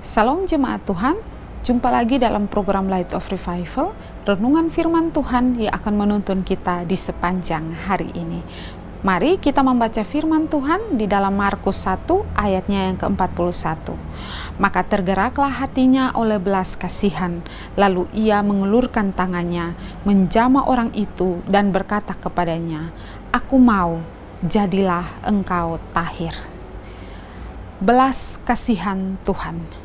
Salam jemaat Tuhan, jumpa lagi dalam program Light of Revival, renungan firman Tuhan yang akan menuntun kita di sepanjang hari ini. Mari kita membaca firman Tuhan di dalam Markus 1 ayatnya yang ke-41. Maka tergeraklah hatinya oleh belas kasihan, lalu ia mengulurkan tangannya, menjamah orang itu dan berkata kepadanya, "Aku mau, jadilah engkau tahir." Belas kasihan Tuhan.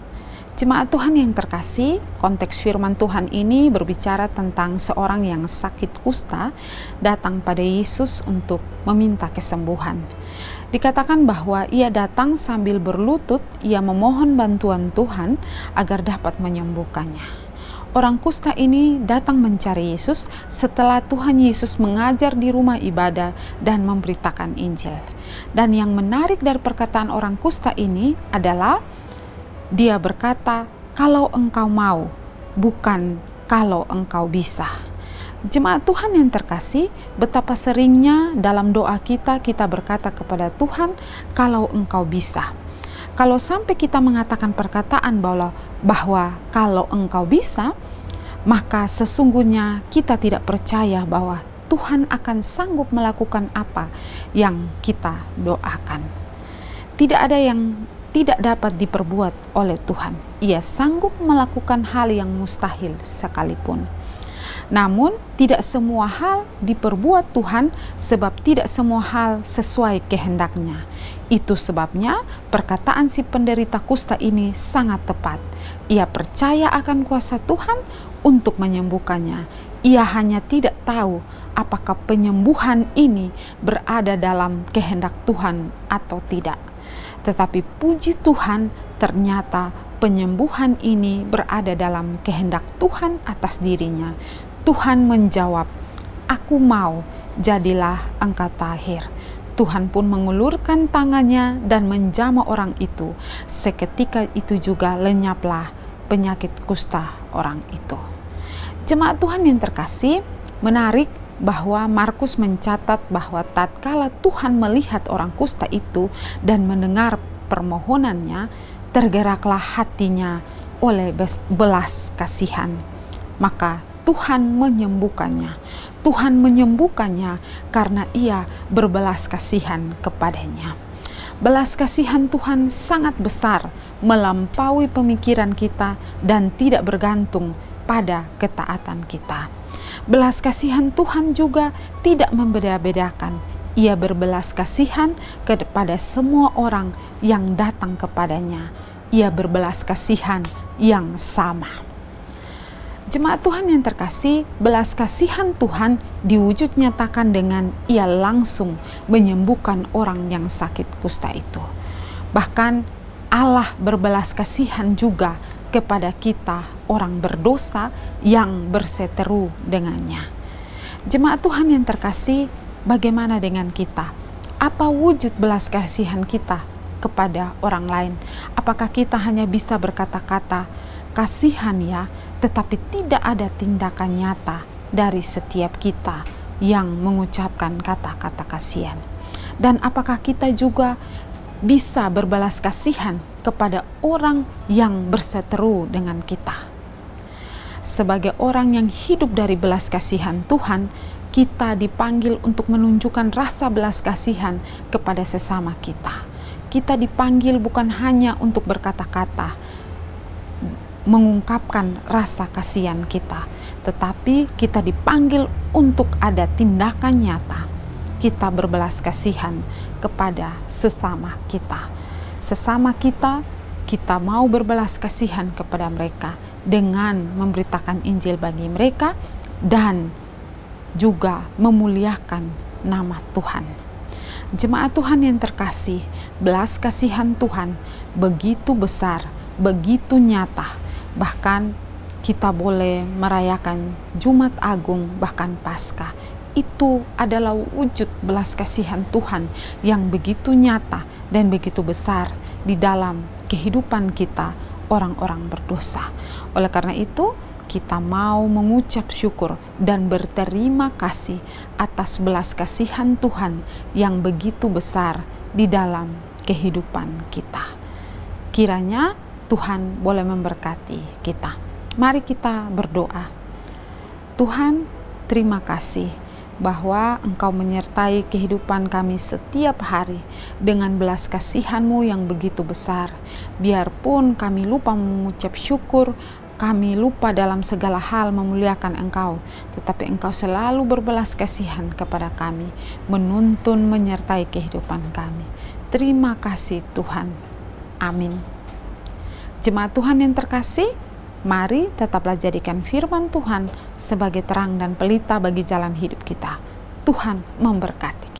Jemaat Tuhan yang terkasih, konteks firman Tuhan ini berbicara tentang seorang yang sakit kusta datang pada Yesus untuk meminta kesembuhan. Dikatakan bahwa ia datang sambil berlutut, ia memohon bantuan Tuhan agar dapat menyembuhkannya. Orang kusta ini datang mencari Yesus setelah Tuhan Yesus mengajar di rumah ibadah dan memberitakan Injil. Dan yang menarik dari perkataan orang kusta ini adalah dia berkata, "Kalau engkau mau," bukan "kalau engkau bisa." Jemaat Tuhan yang terkasih, betapa seringnya dalam doa kita berkata kepada Tuhan, "Kalau engkau bisa." Kalau sampai kita mengatakan perkataan bahwa kalau engkau bisa, maka sesungguhnya kita tidak percaya bahwa Tuhan akan sanggup melakukan apa yang kita doakan. Tidak ada yang tidak dapat diperbuat oleh Tuhan. Ia sanggup melakukan hal yang mustahil sekalipun. Namun, tidak semua hal diperbuat Tuhan sebab tidak semua hal sesuai kehendaknya. Itu sebabnya perkataan si penderita kusta ini sangat tepat. Ia percaya akan kuasa Tuhan untuk menyembuhkannya. Ia hanya tidak tahu apakah penyembuhan ini berada dalam kehendak Tuhan atau tidak. Tetapi puji Tuhan, ternyata penyembuhan ini berada dalam kehendak Tuhan atas dirinya. Tuhan menjawab, "Aku mau, jadilah engkau tahir." Tuhan pun mengulurkan tangannya dan menjamah orang itu. Seketika itu juga lenyaplah penyakit kusta orang itu. Jemaat Tuhan yang terkasih, menarik bahwa Markus mencatat bahwa tatkala Tuhan melihat orang kusta itu dan mendengar permohonannya, tergeraklah hatinya oleh belas kasihan. Maka Tuhan menyembuhkannya. Tuhan menyembuhkannya karena ia berbelas kasihan kepadanya. Belas kasihan Tuhan sangat besar, melampaui pemikiran kita dan tidak bergantung pada ketaatan kita. Belas kasihan Tuhan juga tidak membeda-bedakan. Ia berbelas kasihan kepada semua orang yang datang kepadanya. Ia berbelas kasihan yang sama. Jemaat Tuhan yang terkasih, belas kasihan Tuhan diwujud nyatakan dengan ia langsung menyembuhkan orang yang sakit kusta itu. Bahkan Allah berbelas kasihan juga kepada kita orang berdosa yang berseteru dengannya. Jemaat Tuhan yang terkasih, bagaimana dengan kita? Apa wujud belas kasihan kita kepada orang lain? Apakah kita hanya bisa berkata-kata, "Kasihan ya," tetapi tidak ada tindakan nyata dari setiap kita yang mengucapkan kata-kata kasihan? Dan apakah kita juga bisa berbelas kasihan kepada orang yang berseteru dengan kita? Sebagai orang yang hidup dari belas kasihan Tuhan, kita dipanggil untuk menunjukkan rasa belas kasihan kepada sesama kita. Kita dipanggil bukan hanya untuk berkata-kata, mengungkapkan rasa kasihan kita, tetapi kita dipanggil untuk ada tindakan nyata. Kita berbelas kasihan kepada sesama kita. Sesama kita mau berbelas kasihan kepada mereka dengan memberitakan Injil bagi mereka dan juga memuliakan nama Tuhan. Jemaat Tuhan yang terkasih, belas kasihan Tuhan begitu besar, begitu nyata. Bahkan kita boleh merayakan Jumat Agung, bahkan Paskah. Itu adalah wujud belas kasihan Tuhan yang begitu nyata dan begitu besar di dalam kehidupan kita orang-orang berdosa. Oleh karena itu, kita mau mengucap syukur dan berterima kasih atas belas kasihan Tuhan yang begitu besar di dalam kehidupan kita. Kiranya Tuhan boleh memberkati kita. Mari kita berdoa. Tuhan, terima kasih bahwa Engkau menyertai kehidupan kami setiap hari dengan belas kasihan-Mu yang begitu besar. Biarpun kami lupa mengucap syukur, kami lupa dalam segala hal memuliakan Engkau, tetapi Engkau selalu berbelas kasihan kepada kami, menuntun menyertai kehidupan kami. Terima kasih Tuhan. Amin. Jemaat Tuhan yang terkasih, mari tetaplah jadikan firman Tuhan sebagai terang dan pelita bagi jalan hidup kita. Tuhan memberkati.